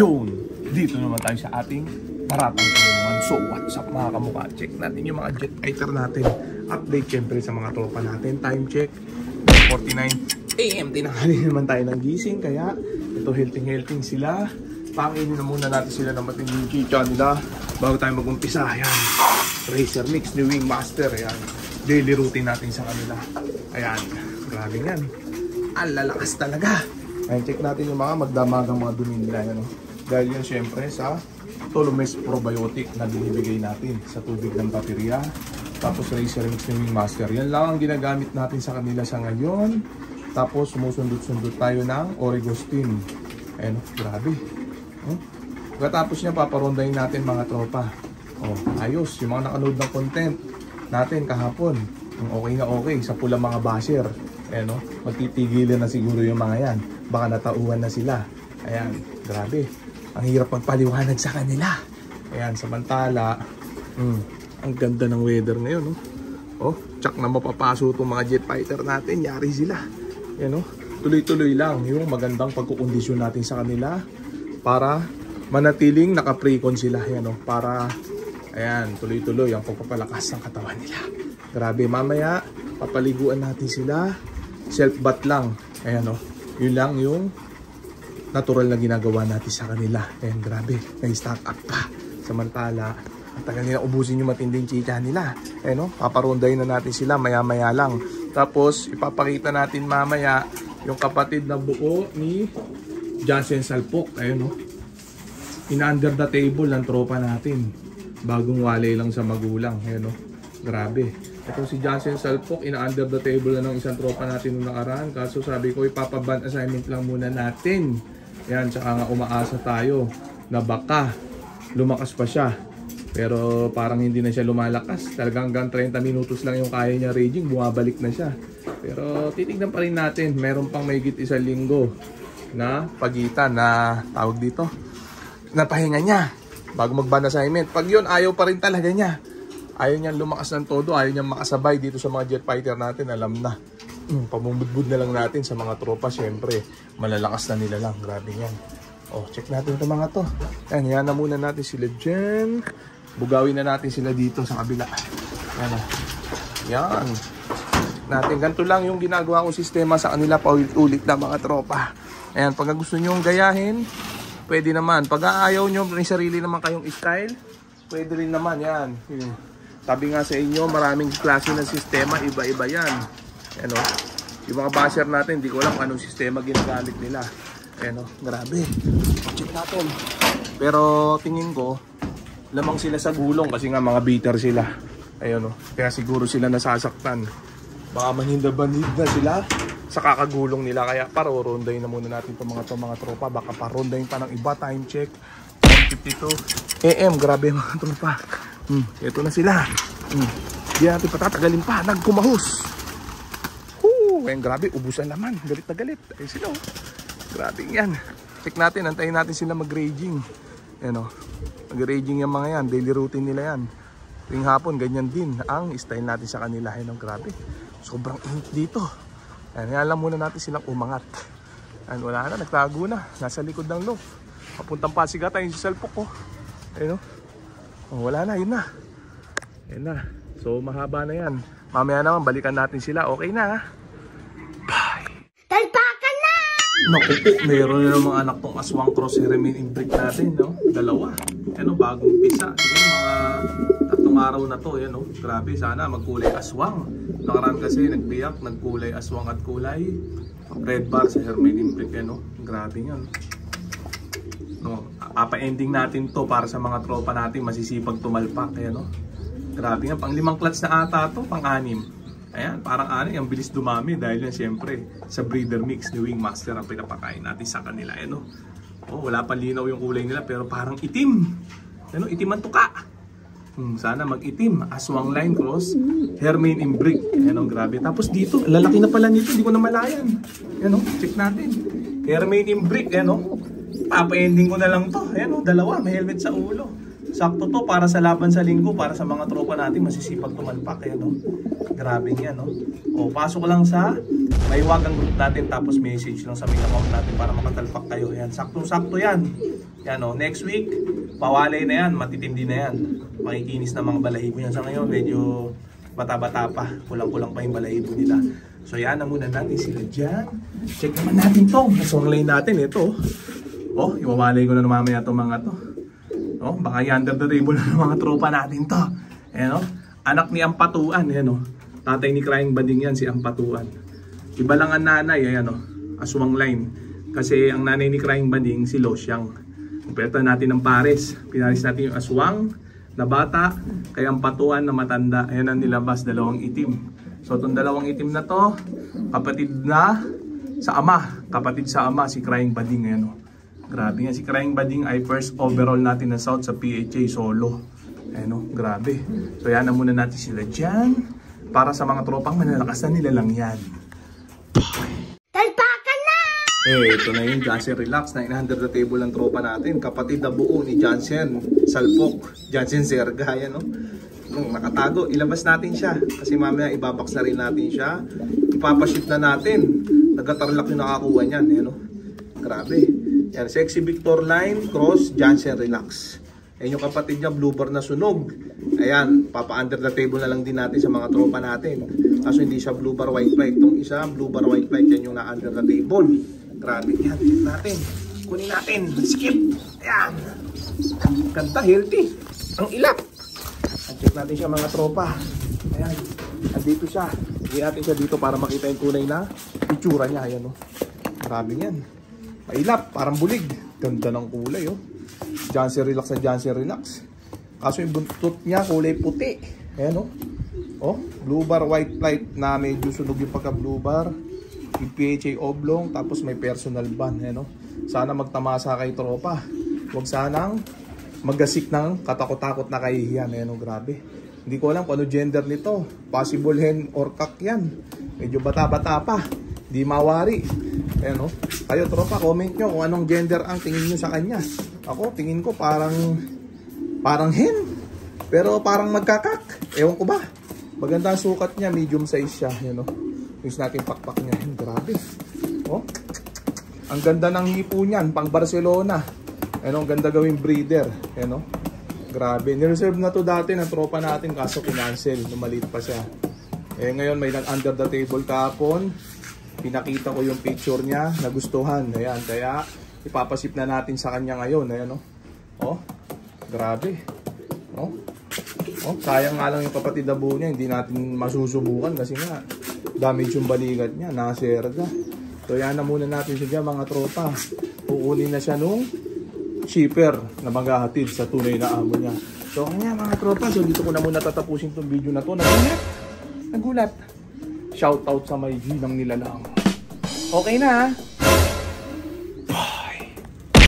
Yun, dito naman tayo sa ating paratang tulungan. So what's up mga kamukha? Check natin yung mga jet fighter natin. Update syempre sa mga tropa natin. Time check 49 AM. Tinanghali naman tayo ng gising. Kaya ito helting sila. Panginin na muna natin sila ng matinding chicha nila bago tayo mag-umpisa. Ayan, Racer Mix New Wing Master. Ayan, daily routine natin sa kanila. Ayan, grabe yan. Ang lalakas talaga. Ayan, check natin yung mga magdamagang mga dumi nila. Ayan, dahil yan syempre sa Tolomes Probiotic na binibigay natin sa tubig ng baterya. Tapos Racer Mix New Wing Master. Yan lang ang ginagamit natin sa kanila sa ngayon. Tapos sumusundot-sundot tayo ng Oregostin. Ayan, grabe. Pagkatapos niya paparondahin natin mga tropa. Ayos, yung mga nakanood ng content natin kahapon, okay na okay sa pulang mga basher. Ayan, magtitigilan na siguro yung mga yan. Baka natauhan na sila. Ayan, grabe. Ang hirap magpaliwanag sa kanila. Ayan, samantala, ang ganda ng weather ngayon. Tsak na mapapaso itong mga jet fighter natin. Yari sila. Ayan, tuloy-tuloy lang yung magandang pagkukondisyon natin sa kanila para manatiling naka-precon sila. Ayan, para ayan, tuloy-tuloy ang pagpapalakas ng katawan nila. Grabe, mamaya papaliguan natin sila. Self-bath lang. Ayan, yun lang yung natural na ginagawa natin sa kanila. Ayan, grabe, may stock up pa. Samantala, ang tagal nila ubusin yung matinding chicha nila. Ayan, paparondahin na natin sila maya-maya lang. Tapos ipapakita natin mamaya yung kapatid na buo ni Jansen Salpok. Ayun, in-under the table ng tropa natin. Bagong walay lang sa magulang. Ayun, grabe. Ito si Jansen Salpok, in-under the table na ng isang tropa natin nung nakaraan. Kaso sabi ko, ipapaban assignment lang muna natin. Yan, tsaka nga umaasa tayo na baka lumakas pa siya. Pero parang hindi na siya lumalakas. Talagang hanggang 30 minutos lang yung kaya niya raging, bumabalik na siya. Pero titignan pa rin natin, meron pang mahigit 1 linggo na pagitan na tawag dito, na pahinga niya bago mag-ban assignment. Pag yun, ayaw pa rin talaga niya. Ayaw niyang lumakas ng todo, ayaw niyang makasabay dito sa mga jet fighter natin. Alam na, pamumudbud na lang natin sa mga tropa. Siyempre, malalakas na nila lang. Grabe yan. Check natin ito mga to. Ayan, yan na muna natin sila dyan. Bugawin na natin sila dito sa kabila. Ayan, yan. Check natin. Ganito lang yung ginagawa kong sistema sa kanila, paulit-ulit na mga tropa. Ayan, pag gusto nyo gayahin, pwede naman. Pag ayaw nyo, may sarili naman kayong style, pwede rin naman yan. Sabi nga sa inyo, maraming klase ng sistema, iba-iba yan. Ayan, yung mga basher natin, hindi ko alam anong sistema ginagamit nila. Ayan, grabe. Check natin. Pero tingin ko, lamang sila sa gulong kasi nga mga beater sila. Ayan, kaya siguro sila nasasaktan. Baka manhid-banhid na sila sa kakagulong nila. Kaya parorondayin na muna natin itong mga tropa. Baka parondayin pa ng iba. Time check 1:52 AM. Grabe mga tropa. Ito na sila. Hindi natin patatagalin pa. Nagkumahos. Ayan, grabe. Ubusan naman. Galit na galit. Ayan sila. Grabe yan. Check natin. Antayin natin sila mag-raging. Ayan, mag-raging yung mga yan. Daily routine nila yan. Tuwing hapon, ganyan din ang style natin sa kanila. Ayan, grabe. Sobrang init dito. Ayan, alam muna natin silang umangat. Ayan, wala na. Nagtago na. Nasa likod ng loaf. Papuntang Pasigatan yung si Salpok. Ayan, wala na, yun na. Ayan na. So mahaba na yan. Mamaya naman balikan natin sila. Okay na. Bye. Talpakan na! Naku po, meron na mga anak tong aswang cross remain in break natin, dalawa. Ayan, bagong pisa. Mga 3 araw na to. Ayan, grabe, sana magkulay aswang. Nakaraan kasi nagbiyak, nagkulay aswang at kulay red bar sa Hermain in break. Grabe yan. Papa-ending natin to para sa mga tropa natin masisipag tumalpak. Ayan, grabe nga, pang 5 clutch na ata to, pang 6. Ayan, parang ang bilis dumami dahil yan siyempre sa breeder mix ni Wing Master ang pinapakain natin sa kanila. Ayan, wala pa linaw yung kulay nila pero parang itim. Ayan, itim ang tuka. Sana mag-itim. Aswang line cross Hermain in break. Ayan, grabe. Tapos dito, lalaki na pala nito, hindi ko na malayan. Ayan, check natin. Hermain in break. Ayan, papa-ending ko na lang to. Ayan, dalawa, may helmet sa ulo. Sakto to para sa laban sa linggo, para sa mga tropa natin masisipag tumalpak. Ayan, grabe yan, pasok lang sa maiwagang group natin, tapos message lang sa main account natin para makatalpak kayo. Ayan, sakto-sakto yan. Yan o, next week, pawalay na yan, matitindi na yan. Makikinis na mga balahibo yan. Sa ngayon, medyo bata-bata pa. Kulang-kulang pa yung balahibo nila. So yan na muna natin sila dyan. Check naman natin to. Nasong line natin, ito. Oh, iwawalay ko na mamaya itong mga to. Oh, baka under the table na ng mga tropa natin to. Ayan o, anak ni Ampatuan. Ayan o, tatay ni Crying Bading yan, si Ampatuan. Iba lang ang nanay, ayan o, aswang line. Kasi ang nanay ni Crying Bading, si Losyang. Kumpleto natin ng pares. Pinaris natin yung aswang na bata, kay Ampatuan na matanda. Ayan ang nilabas, dalawang itim. So itong dalawang itim na to, kapatid na sa ama. Kapatid sa ama, si Crying Bading. Ayan o. Grabe nga, si Crying Bading ay first overall natin na South sa PHA solo. Ayan o, grabe. So yan na muna natin sila dyan. Para sa mga tropang manalakas na nila lang yan. Talpakan na! Ito na yung Jansen Relax na under the table ng tropa natin. Kapatid na buo ni Jansen Salpok, Jansen Serga. Ayan o. Nakatago, ilabas natin siya. Kasi mamaya ibabox na rin natin siya. Ipapaship na natin. Nagatarlak yung nakakuha niyan. Ayan o. Grabe. Yan, Sexy Victor Line Cross Jansen Relax. Ayan yung kapatid niya, Blue Bar na sunog. Ayan, papa-under the table na lang din natin sa mga tropa natin. Kaso hindi siya Blue Bar White Flight. Itong isa, Blue Bar White Flight, yan yung na-under the table. Grabe, yan, check natin. Kunin natin, skip. Ayan. Ganda, healthy. Ang ilap. Check natin siya mga tropa. Ayan, andito siya. Higyan natin siya dito para makita yung tunay na itsura niya. Ayan o. Grabe yan. Mailap, parang bulig. Ganda ng kulay oh. Jansen Relax na Jansen Relax. Kaso yung buntot niya kulay puti. Ayan oh. Oh, Blue Bar White Flight na medyo sunog yung pagka Blue Bar. Yung PHA oblong, tapos may personal ban. Ayan oh. Sana magtamasa kay tropa. Huwag sanang magasik ng katakot-takot na kahihiyan. Ayan oh, grabe. Hindi ko alam kung ano gender nito. Possible hen or cock yan. Medyo bata-bata pa. Di mawari. Ayan o. Kayo tropa, comment nyo kung anong gender ang tingin nyo sa kanya. Ako, tingin ko parang hen. Pero parang magkakak. Ewan ko ba. Maganda ang sukat niya. Medium size siya. Ayan o. Tingnan natin pakpak niya. Ayan, grabe. O. Ang ganda ng hipo niyan. Pang Barcelona. Ayan o. Ang ganda gawing breeder. Ayan o. Grabe. Nireserve na to dati ng tropa natin. Kaso kinancel. Numalit pa siya. Eh ngayon may nag-under the table kahapon. Pinakita ko yung picture niya, nagustuhan. Ayan, kaya ipapasip na natin sa kanya ngayon. Ayan, oh. Oh, grabe. Oh. Oh, sayang nga lang yung kapatid na buo niya, hindi natin masusubukan kasi nga damage yung balikat niya, naserga. So, yan na muna natin siya mga tropa. Kukunin na siya nung shipper na maghahatid sa tunay na amo niya. So, kanya mga tropa, so dito ko na muna tatapusin itong video na to. Nagulat. Shoutout sa may ginang nila lang. Okay na ha.